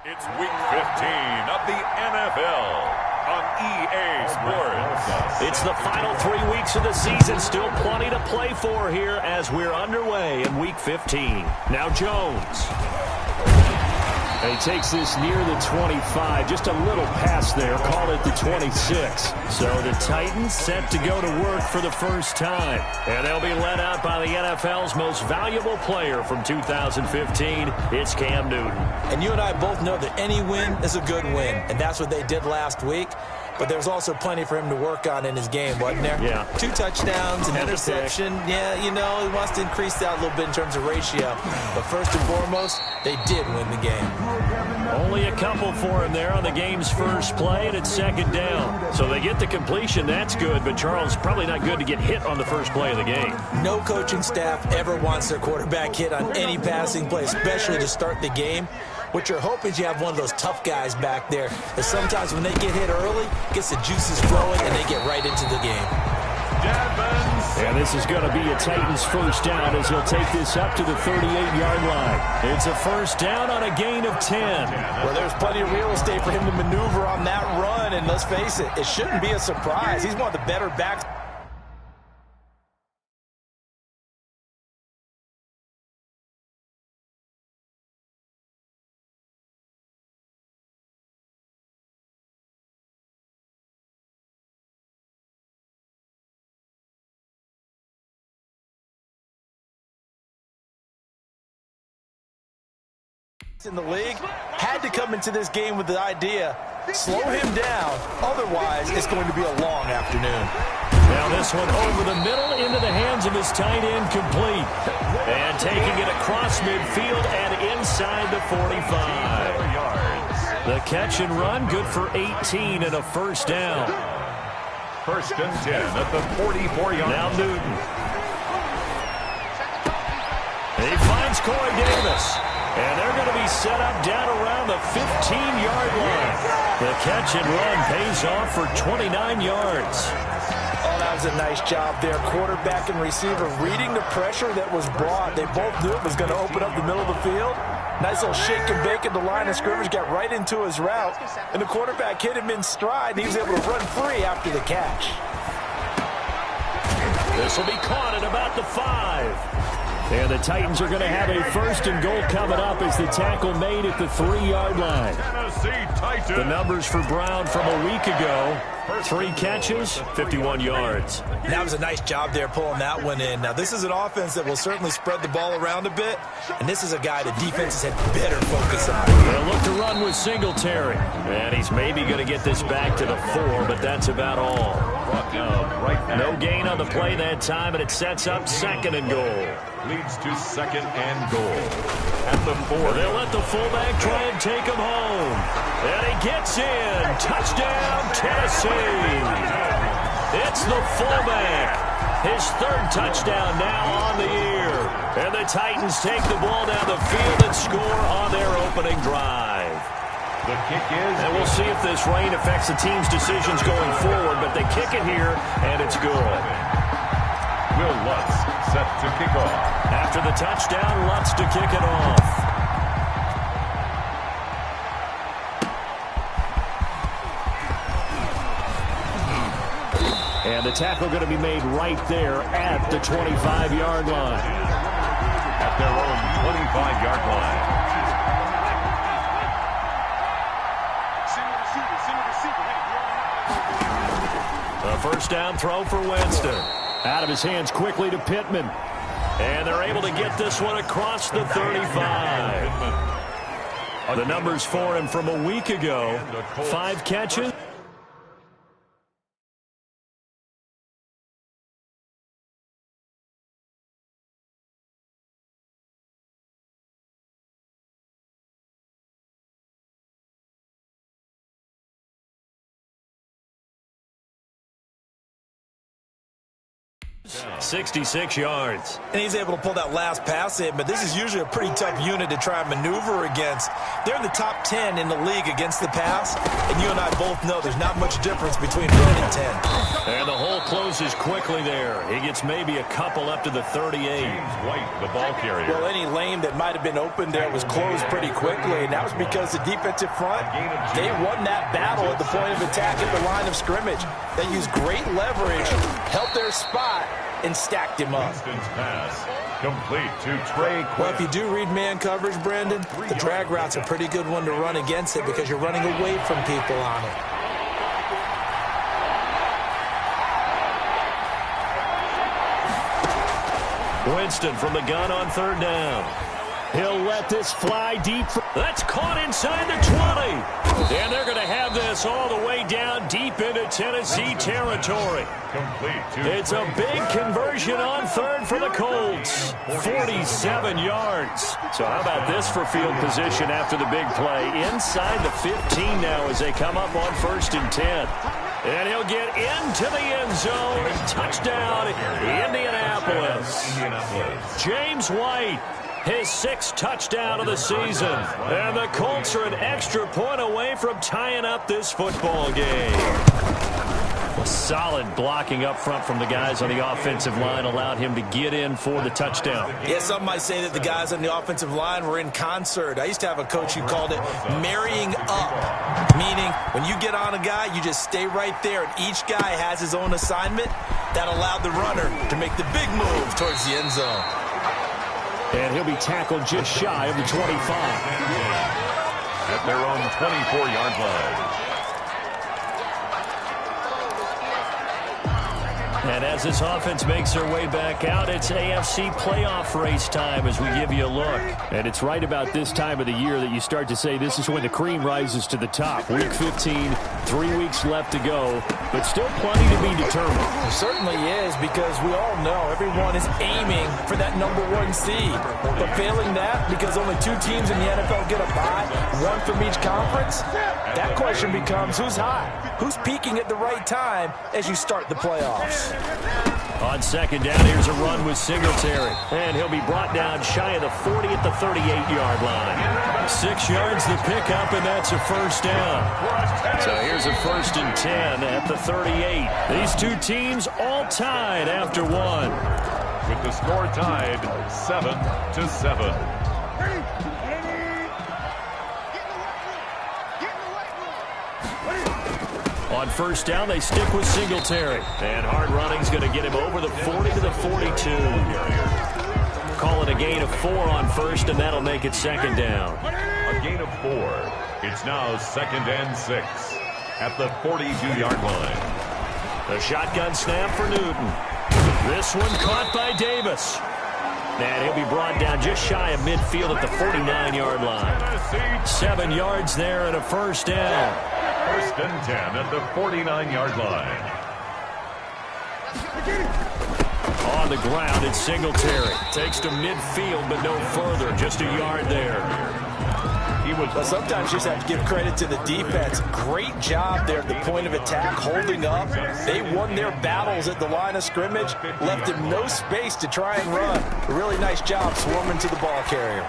It's week 15 of the NFL on EA Sports. It's the final 3 weeks of the season. Still plenty to play for here as we're underway in week 15. Now Jones. And he takes this near the 25. Just a little pass there. Call it the 26. So the Titans set to go to work for the first time. And they'll be led out by the NFL's most valuable player from 2015. It's Cam Newton. And you and I both know that any win is a good win. And that's what they did last week. But there's also plenty for him to work on in his game, wasn't there? Yeah. 2 touchdowns, an interception. Yeah, you know, he wants to increase that a little bit in terms of ratio. But first and foremost, they did win the game. Only a couple for him there on the game's first play, and it's second down. So they get the completion. That's good, but Charles, probably not good to get hit on the first play of the game. No coaching staff ever wants their quarterback hit on any passing play, especially to start the game. What you're hoping is you have one of those tough guys back there that sometimes when they get hit early, gets the juices flowing, and they get right into the game. And this is going to be a Titans first down as he'll take this up to the 38-yard line. It's a first down on a gain of 10. Well, there's plenty of real estate for him to maneuver on that run, and let's face it, it shouldn't be a surprise. He's one of the better backs. In the league, had to come into this game with the idea, slow him down, otherwise it's going to be a long afternoon. Now this one over the middle into the hands of his tight end, complete. And taking it across midfield and inside the 45. The catch and run, good for 18 and a first down. First and 10 at the 44-yard. Now Newton. He finds Corey Davis. And they're going to be set up down around the 15-yard line. The catch and run pays off for 29 yards. Oh, that was a nice job there. Quarterback and receiver reading the pressure that was brought. They both knew it was going to open up the middle of the field. Nice little shake and bake at the line of scrimmage, got right into his route. And the quarterback hit him in stride, and he was able to run free after the catch. This will be caught at about the 5. And the Titans are going to have a first and goal coming up as the tackle made at the 3-yard line. The numbers for Brown from a week ago: 3 catches, 51 yards. That was a nice job there pulling that one in. Now, this is an offense that will certainly spread the ball around a bit, and this is a guy the defenses had better focus on. They'll look to run with Singletary, and he's maybe going to get this back to the 4, but that's about all. No gain on the play that time, and it sets up second and goal. Leads to second and goal at the 4. They'll let the fullback try and take him home. And he gets in. Touchdown, Tennessee. It's the fullback. His 3rd touchdown now on the year. And the Titans take the ball down the field and score on their opening drive. The kick is... And we'll see if this rain affects the team's decisions going forward, but they kick it here, and it's good. Will Lutz set to kick off. After the touchdown, Lutz to kick it off. And the tackle going to be made right there at the 25-yard line. At their own 25-yard line. A first down throw for Winston. Out of his hands quickly to Pittman. And they're able to get this one across the 35. The numbers for him from a week ago: 5 catches. 66 yards. And he's able to pull that last pass in, but this is usually a pretty tough unit to try and maneuver against. They're in the top 10 in the league against the pass, and you and I both know there's not much difference between 1 and 10. And the hole closes quickly there. He gets maybe a couple up to the 38. James White, the ball carrier. Well, any lane that might have been open there was closed pretty quickly, and that was because the defensive front, they won that battle at the point of attack at the line of scrimmage. They used great leverage, held their spot, and stacked him up. Winston's pass complete to Trey Quinn. Well, if you do read man coverage, Brandon, the drag route's a pretty good one to run against it because you're running away from people on it. Winston from the gun on 3rd down. He'll let this fly deep. That's caught inside the 20. And they're going to have this all the way down deep into Tennessee territory. It's a big conversion on 3rd for the Colts. 47 yards. So how about this for field position after the big play? Inside the 15 now as they come up on 1st and 10. And he'll get into the end zone. Touchdown, Indianapolis. James White, his 6th touchdown of the season. And the Colts are an extra point away from tying up this football game. Solid blocking up front from the guys on the offensive line allowed him to get in for the touchdown. Yeah, some might say that the guys on the offensive line were in concert. I used to have a coach who called it marrying up, meaning when you get on a guy, you just stay right there, and each guy has his own assignment. That allowed the runner to make the big move towards the end zone. And he'll be tackled just shy of the 25. At their own 24-yard line. And as this offense makes their way back out, it's AFC playoff race time as we give you a look. And it's right about this time of the year that you start to say this is when the cream rises to the top. Week 15, 3 weeks left to go, but still plenty to be determined. It certainly is, because we all know everyone is aiming for that #1 seed. But failing that, because only 2 teams in the NFL get a bye, 1 from each conference, that question becomes who's hot? Who's peaking at the right time as you start the playoffs? On 2nd down, here's a run with Singletary. And he'll be brought down shy of the 40 at the 38-yard line. 6 yards the pickup, and that's a 1st down. So here's a 1st and 10 at the 38. These 2 teams all tied after 1. With the score tied 7-7. On 1st down, they stick with Singletary. And hard running's going to get him over the 40 to the 42. Call it a gain of 4 on 1st, and that'll make it 2nd down. A gain of 4. It's now 2nd and 6 at the 42-yard line. A shotgun snap for Newton. This one caught by Davis. And he'll be brought down just shy of midfield at the 49-yard line. 7 yards there and a 1st down. 1st and 10 at the 49-yard line. On the ground, it's Singletary. Takes to midfield, but no further. Just a yard there. Well, sometimes you just have to give credit to the defense. Great job there at the point of attack, holding up. They won their battles at the line of scrimmage, left him no space to try and run. A really nice job swarming to the ball carrier.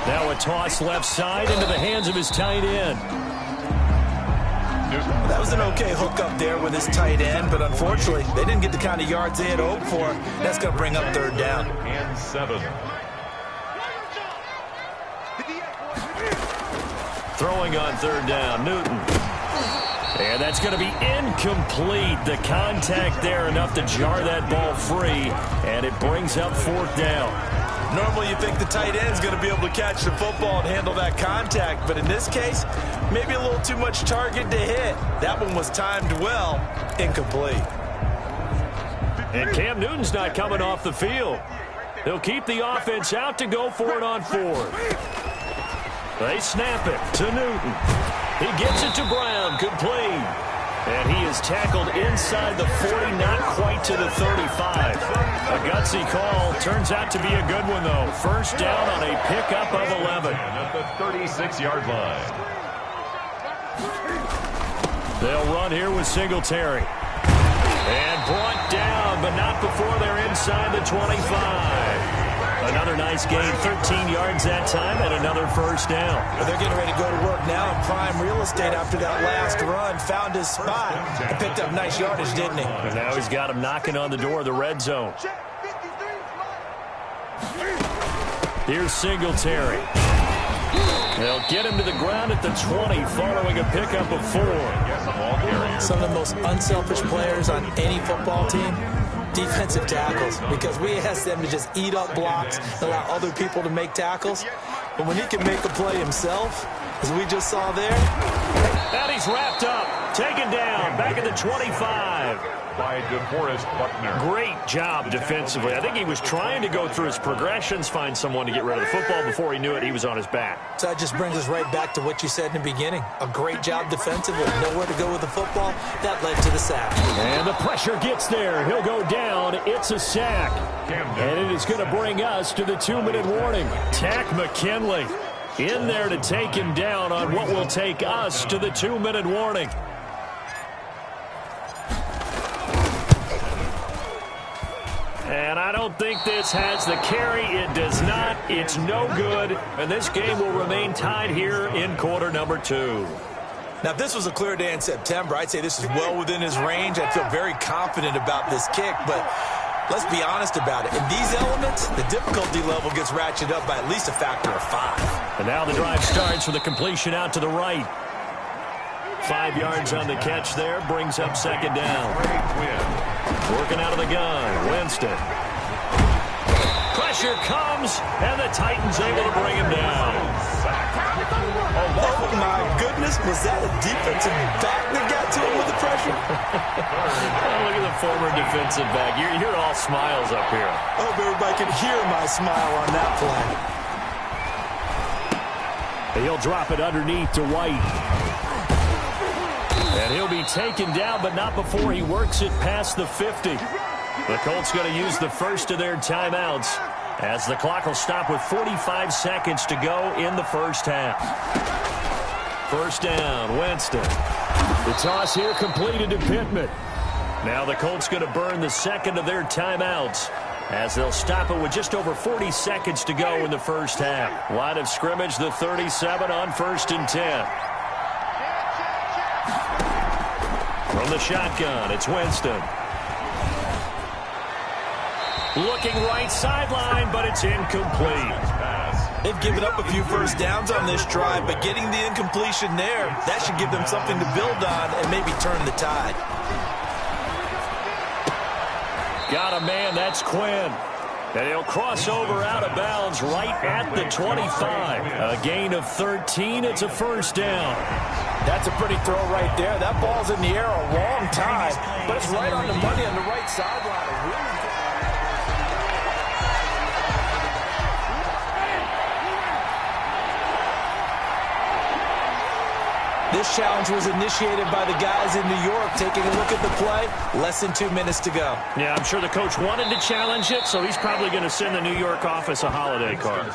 Now a toss left side into the hands of his tight end. That was an okay hook up there with his tight end, but unfortunately, they didn't get the kind of yards they had hoped for. That's going to bring up 3rd down. And 7. Throwing on 3rd down, Newton. And that's going to be incomplete. The contact there enough to jar that ball free, and it brings up 4th down. Normally you think the tight end's going to be able to catch the football and handle that contact, but in this case, maybe a little too much target to hit. That one was timed well, incomplete. And Cam Newton's not coming off the field. They'll keep the offense out to go for it on 4th. They snap it to Newton. He gets it to Brown, complete. And he is tackled inside the 40, not quite to the 35. A gutsy call. Turns out to be a good one, though. 1st down on a pickup of 11. At the 36-yard line. They'll run here with Singletary. And brought down, but not before they're inside the 25. Another nice gain, 13 yards that time, and another first down. Well, they're getting ready to go to work now in prime real estate after that last run. Found his spot and picked up nice yardage, didn't he? And now he's got him knocking on the door of the red zone. Here's Singletary. They'll get him to the ground at the 20 following a pickup of 4. Some of the most unselfish players on any football team, defensive tackles, because we ask them to just eat up blocks and allow other people to make tackles. But when he can make a play himself, as we just saw there. And he's wrapped up, taken down, back at the 25. By DeForest Buckner. Great job defensively. I think he was trying to go through his progressions, find someone to get rid of the football. Before he knew it, he was on his back. So that just brings us right back to what you said in the beginning. A great job defensively. Nowhere to go with the football. That led to the sack. And the pressure gets there. He'll go down. It's a sack. And it is going to bring us to the 2-minute warning. Takk McKinley in there to take him down on what will take us to the 2-minute warning. And I don't think this has the carry. It does not. It's no good. And this game will remain tied here in quarter number 2. Now, if this was a clear day in September, I'd say this is well within his range. I feel very confident about this kick, but let's be honest about it. In these elements, the difficulty level gets ratcheted up by at least a factor of 5. And now the drive starts with a completion out to the right. 5 yards on the catch there, brings up second down. Working out of the gun, Winston. Pressure comes, and the Titans able to bring him down. Oh, my goodness. Was that a defensive back that got to him with the pressure? Look at the former defensive back. You're all smiles up here. I hope everybody can hear my smile on that play. He'll drop it underneath to White. And he'll be taken down, but not before he works it past the 50. The Colts going to use the first of their timeouts as the clock will stop with 45 seconds to go in the first half. First down, Winston. The toss here completed to Pittman. Now the Colts going to burn the second of their timeouts as they'll stop it with just over 40 seconds to go in the first half. Line of scrimmage, the 37 on 1st and 10. From the shotgun, it's Winston. Looking right sideline, but it's incomplete. They've given up a few first downs on this drive, but getting the incompletion there, that should give them something to build on and maybe turn the tide. Got a man, that's Quinn. And he'll cross over out of bounds right at the 25. A gain of 13, it's a first down. That's a pretty throw right there. That ball's in the air a long time, but it's right on the money on the right sideline. This challenge was initiated by the guys in New York. Taking a look at the play, less than 2 minutes to go. Yeah, I'm sure the coach wanted to challenge it, so he's probably going to send the New York office a holiday card.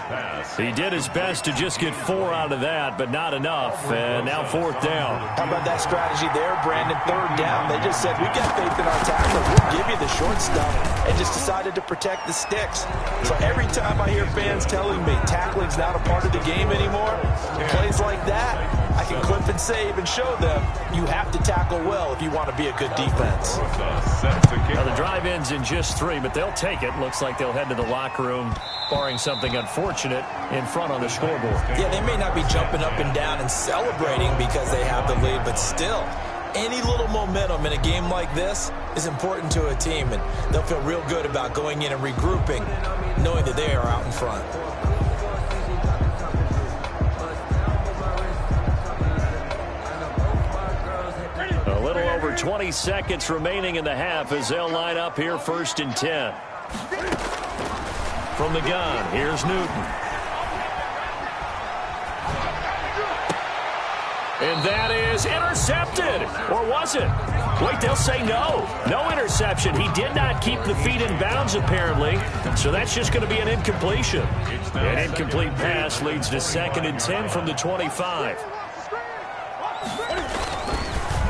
He did his best to just get 4 out of that, but not enough. And now 4th down. How about that strategy there, Brandon? 3rd down. They just said, we got faith in our tackle. We'll give you the short stuff, and just decided to protect the sticks. So every time I hear fans telling me tackling's not a part of the game anymore, plays like that, I can clip and save and show them you have to tackle well if you want to be a good defense. Now the drive ends in just 3, but they'll take it. Looks like they'll head to the locker room, barring something unfortunate, in front on the scoreboard. Yeah, they may not be jumping up and down and celebrating because they have the lead, but still, any little momentum in a game like this is important to a team, and they'll feel real good about going in and regrouping, knowing that they are out in front. A little over 20 seconds remaining in the half as they'll line up here 1st and 10. From the gun, here's Newton. And that is intercepted. Or was it? Wait, they'll say no. No interception. He did not keep the feet in bounds, apparently. So that's just going to be an incompletion. An incomplete pass leads to 2nd and 10 from the 25.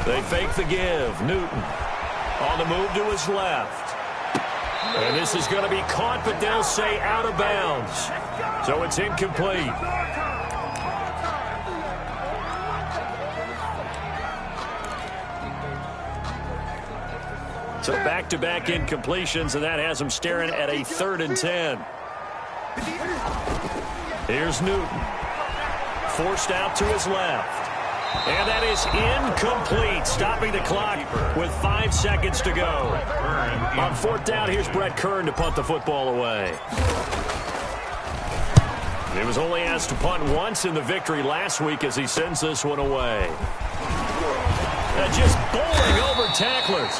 They fake the give. Newton On the move to his left. And this is going to be caught, but they'll say out of bounds. So it's incomplete. So back-to-back incompletions, and that has him staring at a 3rd and 10. Here's Newton. Forced out to his left. And that is incomplete, stopping the clock with 5 seconds to go. On 4th down, here's Brett Kern to punt the football away. He was only asked to punt once in the victory last week as he sends this one away. Just bowling over tacklers.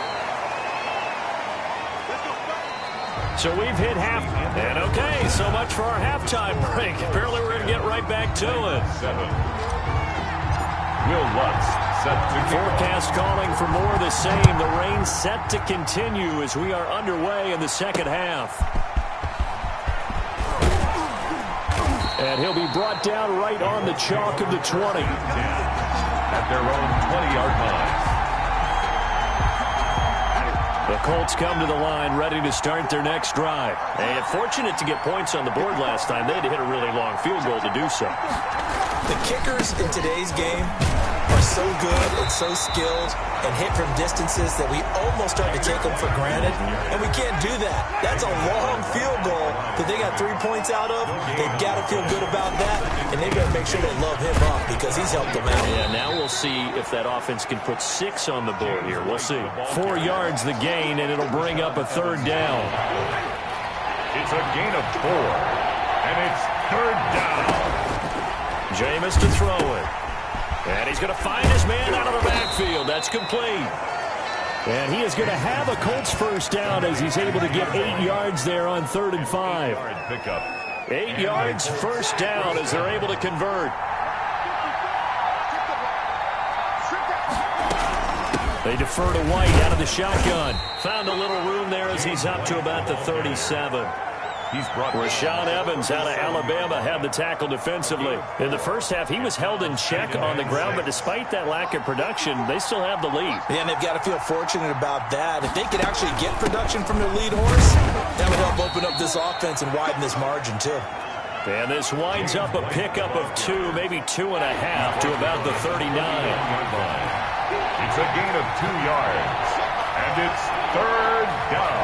So we've hit half. And okay, so much for our halftime break. Apparently we're going to get right back to it. 7. Will Lutz set to forecast calling for more of the same. The rain set to continue as we are underway in the second half. And he'll be brought down right on the chalk of the 20. At their own 20-yard line. The Colts come to the line ready to start their next drive. And fortunate to get points on the board last time. They had to hit a really long field goal to do so. The kickers in today's game are so good and so skilled and hit from distances that we almost start to take them for granted, and we can't do that. That's a long field goal that they got 3 points out of. They've got to feel good about that, and they better make sure they love him up because he's helped them out. Yeah, now we'll see if that offense can put 6 on the board here. We'll see. 4 yards the gain, and it'll bring up a 3rd down. It's a gain of 4, and it's 3rd down. Jameis to throw it. And he's going to find his man out of the backfield. That's complete. And he is going to have a Colts 1st down as he's able to get 8 yards there on 3rd and 5. 8 yards, 1st down as they're able to convert. They defer to White out of the shotgun. Found a little room there as he's up to about the 37. Rashaan Evans out of Alabama had the tackle defensively. In the first half, he was held in check on the ground, but despite that lack of production, they still have the lead. Yeah, and they've got to feel fortunate about that. If they could actually get production from their lead horse, that would help open up this offense and widen this margin, too. And this winds up a pickup of 2, maybe 2.5 to about the 39. It's a gain of 2 yards, and it's 3rd down.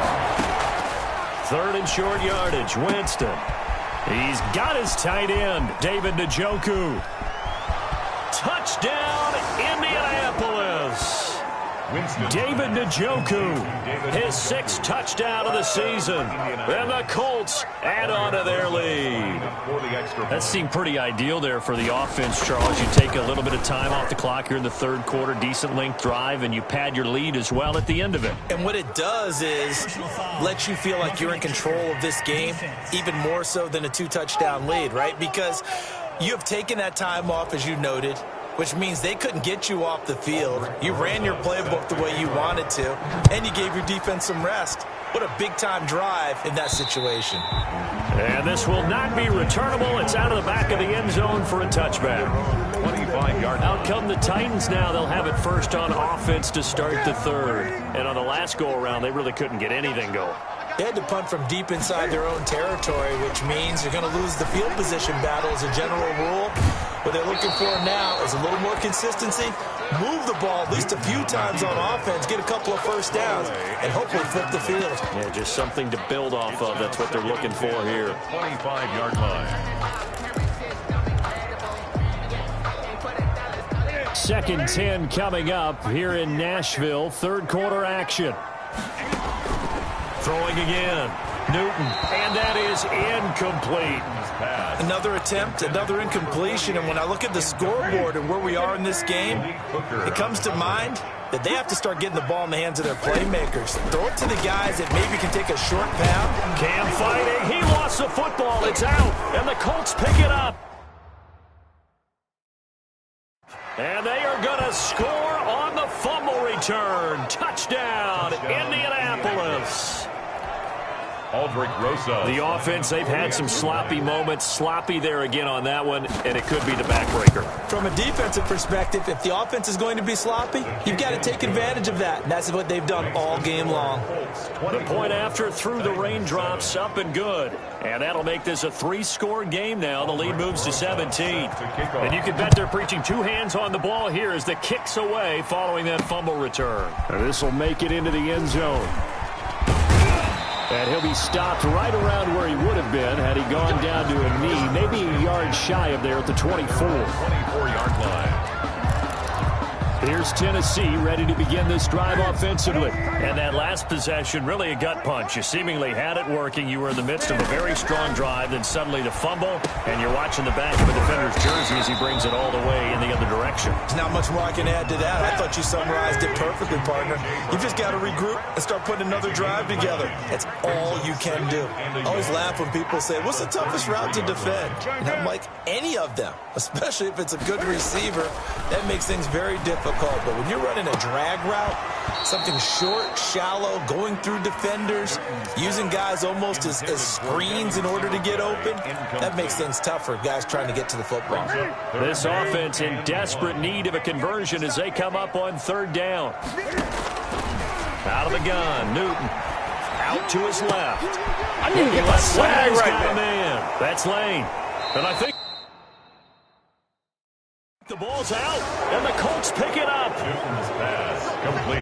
3rd and short yardage. Winston. He's got his tight end, David Njoku. Touchdown, Indianapolis. David Njoku, his 6th touchdown of the season. And the Colts add on to their lead. That seemed pretty ideal there for the offense, Charles. You take a little bit of time off the clock here in the 3rd quarter, decent length drive, and you pad your lead as well at the end of it. And what it does is let you feel like you're in control of this game, even more so than a 2-touchdown lead, right? Because you have taken that time off, as you noted, which means they couldn't get you off the field. You ran your playbook the way you wanted to, and you gave your defense some rest. What a big-time drive in that situation. And this will not be returnable. It's out of the back of the end zone for a touchback. 25-yard. Out come the Titans now. They'll have it first on offense to start the 3rd. And on the last go-around, they really couldn't get anything going. They had to punt from deep inside their own territory, which means you're going to lose the field position battle as a general rule. What they're looking for now is a little more consistency, move the ball at least a few times on offense, get a couple of 1st downs, and hopefully flip the field. Yeah, just something to build off of. That's what they're looking for here. 25-yard line. 2nd and 10 coming up here in Nashville. 3rd quarter action. Throwing again. Newton. And that is incomplete. Another attempt, another incompletion. And when I look at the scoreboard and where we are in this game, it comes to mind that they have to start getting the ball in the hands of their playmakers. Throw it to the guys that maybe can take a short pound. Cam fighting. He lost the football. It's out. And the Colts pick it up. And they are going to score on the fumble return. Touchdown, Indianapolis. Aldrick Rosa. The offense, they've had some sloppy moments. Sloppy there again on that one, and it could be the backbreaker. From from a defensive perspective, if the offense is going to be sloppy, you've got to take advantage of that, and that's what they've done all game long. The point after through the raindrops, up and good. And that'll make this a 3-score game now. The lead moves to 17. And you can bet they're preaching 2 hands on the ball here as the kick's away following that fumble return. This will make it into the end zone. And he'll be stopped right around where he would have been had he gone down to a knee, maybe a yard shy of there at the 24. 24-yard line. Here's Tennessee ready to begin this drive offensively. And that last possession, really a gut punch. You seemingly had it working. You were in the midst of a very strong drive, then suddenly the fumble, and you're watching the back of a defender's jersey as he brings it all the way in the other direction. There's not much more I can add to that. I thought you summarized it perfectly, partner. You just got to regroup and start putting another drive together. That's all you can do. I always laugh when people say, what's the toughest route to defend? And I'm like, any of them, especially if it's a good receiver. That makes things very difficult. But when you're running a drag route, something short, shallow, going through defenders, using guys almost as screens in order to get open, that makes things tough for guys trying to get to the football. This offense in desperate need of a conversion as they come up on 3rd down. Out of the gun, Newton. Out to his left. I need to get my swag right there. That's Lane. And I think the ball's out, and the Colts pick it up. Newton's pass complete.